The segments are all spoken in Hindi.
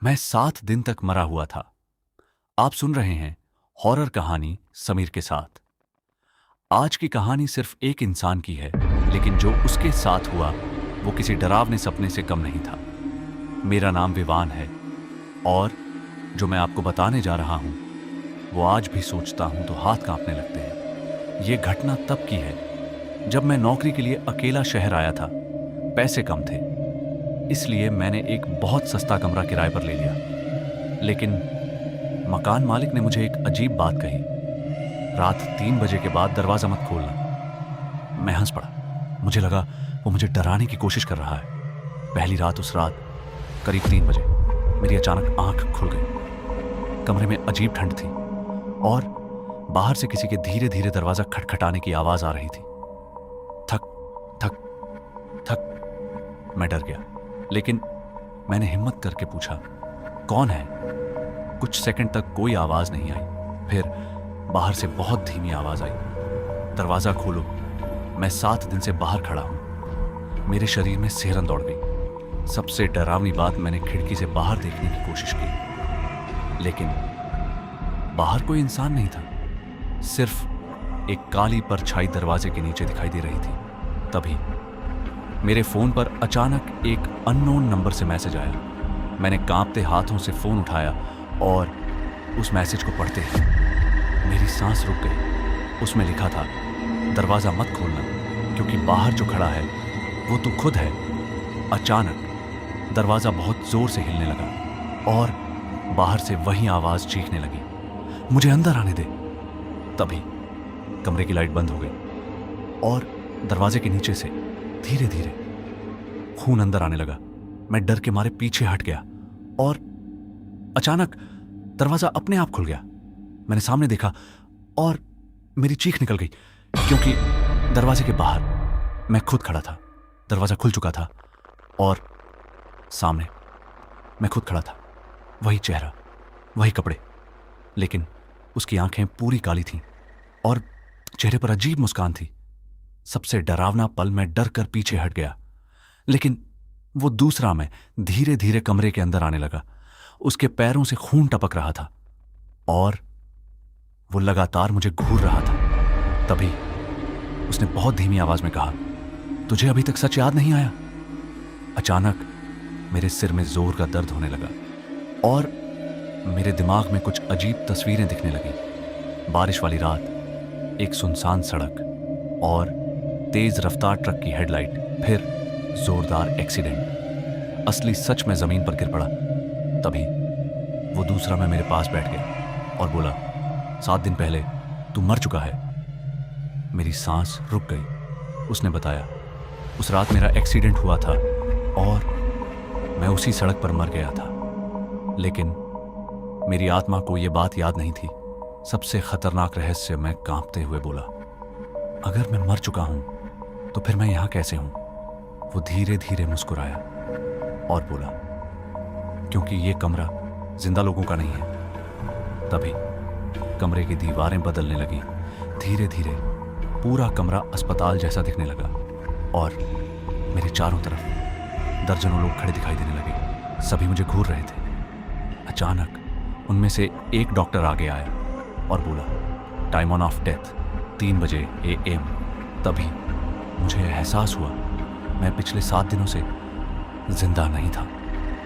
मैं 7 दिन तक मरा हुआ था। आप सुन रहे हैं हॉरर कहानी समीर के साथ। आज की कहानी सिर्फ एक इंसान की है, लेकिन जो उसके साथ हुआ वो किसी डरावने सपने से कम नहीं था। मेरा नाम विवान है और जो मैं आपको बताने जा रहा हूं वो आज भी सोचता हूं तो हाथ कांपने लगते हैं। ये घटना तब की है जब मैं नौकरी के लिए अकेला शहर आया था। पैसे कम थे, इसलिए मैंने एक बहुत सस्ता कमरा किराए पर ले लिया। लेकिन मकान मालिक ने मुझे एक अजीब बात कही, रात 3 बजे के बाद दरवाजा मत खोलना। मैं हंस पड़ा। मुझे लगा वो मुझे डराने की कोशिश कर रहा है। पहली रात, उस रात करीब 3 बजे मेरी अचानक आंख खुल गई। कमरे में अजीब ठंड थी और बाहर से किसी के धीरे धीरे दरवाजा खटखटाने की आवाज आ रही थी। थक थक थक। मैं डर गया, लेकिन मैंने हिम्मत करके पूछा, कौन है? कुछ सेकंड तक कोई आवाज नहीं आई। फिर बाहर से बहुत धीमी आवाज आई, दरवाजा खोलो। मैं 7 दिन से बाहर खड़ा हूं। मेरे शरीर में सिहरन दौड़ गई। सबसे डरावनी बात, मैंने खिड़की से बाहर देखने की कोशिश की, लेकिन बाहर कोई इंसान नहीं था। सिर्फ एक काली परछाई दरवाजे के नीचे दिखाई दे रही थी। तभी मेरे फोन पर अचानक एक अननोन नंबर से मैसेज आया। मैंने कांपते हाथों से फोन उठाया और उस मैसेज को पढ़ते ही मेरी सांस रुक गई। उसमें लिखा था, दरवाजा मत खोलना, क्योंकि बाहर जो खड़ा है वो तू खुद है। अचानक दरवाजा बहुत जोर से हिलने लगा और बाहर से वही आवाज चीखने लगी, मुझे अंदर आने दे। तभी कमरे की लाइट बंद हो गई और दरवाजे के नीचे से धीरे धीरे खून अंदर आने लगा। मैं डर के मारे पीछे हट गया और अचानक दरवाजा अपने आप खुल गया। मैंने सामने देखा और मेरी चीख निकल गई, क्योंकि दरवाजे के बाहर मैं खुद खड़ा था। दरवाजा खुल चुका था और सामने मैं खुद खड़ा था। वही चेहरा, वही कपड़े, लेकिन उसकी आंखें पूरी काली थीं और चेहरे पर अजीब मुस्कान थी। सबसे डरावना पल, मैं डर कर पीछे हट गया, लेकिन वो दूसरा मैं धीरे धीरे कमरे के अंदर आने लगा। उसके पैरों से खून टपक रहा था और वो लगातार मुझे घूर रहा था। तभी उसने बहुत धीमी आवाज में कहा, तुझे अभी तक सच याद नहीं आया? अचानक मेरे सिर में जोर का दर्द होने लगा और मेरे दिमाग में कुछ अजीब तस्वीरें दिखने लगी। बारिश वाली रात, एक सुनसान सड़क और तेज रफ्तार ट्रक की हेडलाइट, फिर जोरदार एक्सीडेंट। असली सच में जमीन पर गिर पड़ा। तभी वो दूसरा मैं मेरे पास बैठ गया और बोला, 7 दिन पहले तू मर चुका है। मेरी सांस रुक गई। उसने बताया, उस रात मेरा एक्सीडेंट हुआ था और मैं उसी सड़क पर मर गया था। लेकिन मेरी आत्मा को यह बात याद नहीं थी। सबसे खतरनाक रहस्य, मैं कांपते हुए बोला, अगर मैं मर चुका हूं तो फिर मैं यहां कैसे हूं? वो धीरे धीरे मुस्कुराया और बोला, क्योंकि ये कमरा जिंदा लोगों का नहीं है। तभी कमरे की दीवारें बदलने लगी। धीरे धीरे पूरा कमरा अस्पताल जैसा दिखने लगा और मेरे चारों तरफ दर्जनों लोग खड़े दिखाई देने लगे। सभी मुझे घूर रहे थे। अचानक उनमें से एक डॉक्टर आगे आया और बोला, टाइम ऑन ऑफ डेथ 3 बजे AM। तभी मुझे एहसास हुआ, मैं पिछले 7 दिनों से जिंदा नहीं था।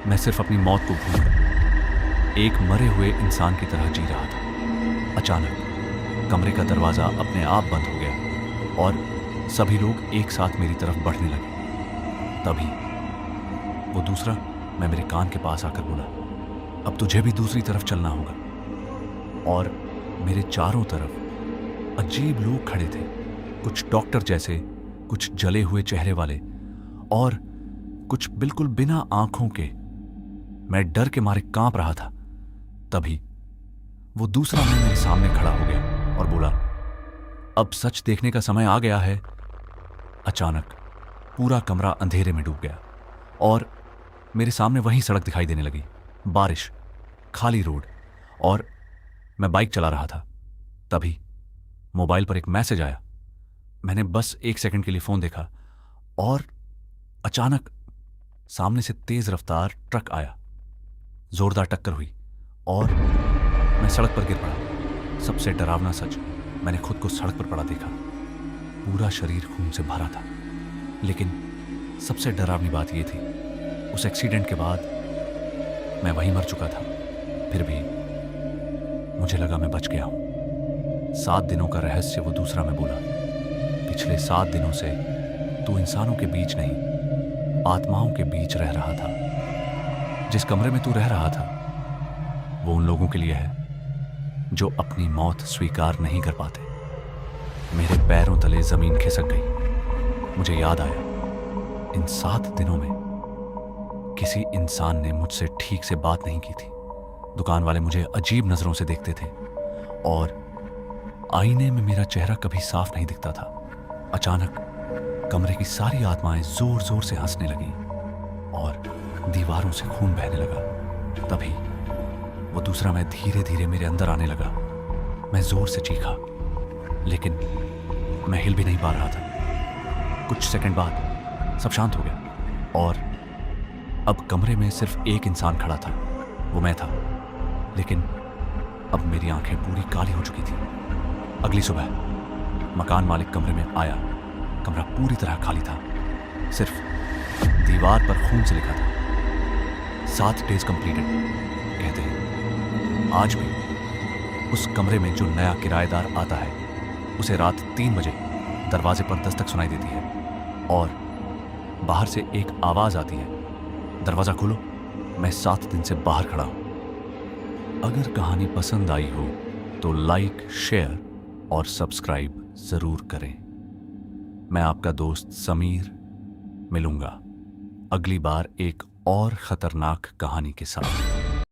मैं सिर्फ अपनी मौत को भूलकर एक मरे हुए इंसान की तरह जी रहा था। अचानक कमरे का दरवाजा अपने आप बंद हो गया और सभी लोग एक साथ मेरी तरफ बढ़ने लगे। तभी वो दूसरा मैं मेरे कान के पास आकर बोला, अब तुझे भी दूसरी तरफ चलना होगा। और मेरे चारों तरफ अजीब लोग खड़े थे, कुछ डॉक्टर जैसे, कुछ जले हुए चेहरे वाले और कुछ बिल्कुल बिना आंखों के। मैं डर के मारे कांप रहा था। तभी वो दूसरा मैं मेरे सामने खड़ा हो गया और बोला, अब सच देखने का समय आ गया है। अचानक पूरा कमरा अंधेरे में डूब गया और मेरे सामने वही सड़क दिखाई देने लगी। बारिश, खाली रोड और मैं बाइक चला रहा था। तभी मोबाइल पर एक मैसेज आया। मैंने बस 1 सेकंड के लिए फोन देखा और अचानक सामने से तेज रफ्तार ट्रक आया। जोरदार टक्कर हुई और मैं सड़क पर गिर पड़ा। सबसे डरावना सच, मैंने खुद को सड़क पर पड़ा देखा। पूरा शरीर खून से भरा था। लेकिन सबसे डरावनी बात यह थी, उस एक्सीडेंट के बाद मैं वहीं मर चुका था। फिर भी मुझे लगा मैं बच गया हूं। 7 दिनों का रहस्य वो दूसरा मैं बोला। पिछले 7 दिनों से तू इंसानों के बीच नहीं, आत्माओं के बीच रह रहा था। जिस कमरे में तू रह रहा था वो उन लोगों के लिए है जो अपनी मौत स्वीकार नहीं कर पाते। मेरे पैरों तले जमीन खिसक गई। मुझे याद आया, इन 7 दिनों में किसी इंसान ने मुझसे ठीक से बात नहीं की थी। दुकान वाले मुझे अजीब नजरों से देखते थे और आईने में मेरा चेहरा कभी साफ नहीं दिखता था। अचानक कमरे की सारी आत्माएं जोर जोर से हंसने लगी और दीवारों से खून बहने लगा। तभी वो दूसरा मैं धीरे धीरे मेरे अंदर आने लगा। मैं जोर से चीखा, लेकिन मैं हिल भी नहीं पा रहा था। कुछ सेकंड बाद सब शांत हो गया और अब कमरे में सिर्फ एक इंसान खड़ा था, वो मैं था। लेकिन अब मेरी आंखें पूरी काली हो चुकी थी। अगली सुबह मकान मालिक कमरे में आया। कमरा पूरी तरह खाली था। सिर्फ दीवार पर खून से लिखा था, 7 डेज कंप्लीटेड। कहते हैं आज भी उस कमरे में जो नया किराएदार आता है उसे रात 3 बजे दरवाजे पर दस्तक सुनाई देती है और बाहर से एक आवाज आती है, दरवाजा खोलो, मैं 7 दिन से बाहर खड़ा हूं। अगर कहानी पसंद आई हो तो लाइक, शेयर और सब्सक्राइब जरूर करें। मैं आपका दोस्त समीर मिलूंगा अगली बार एक और खतरनाक कहानी के साथ।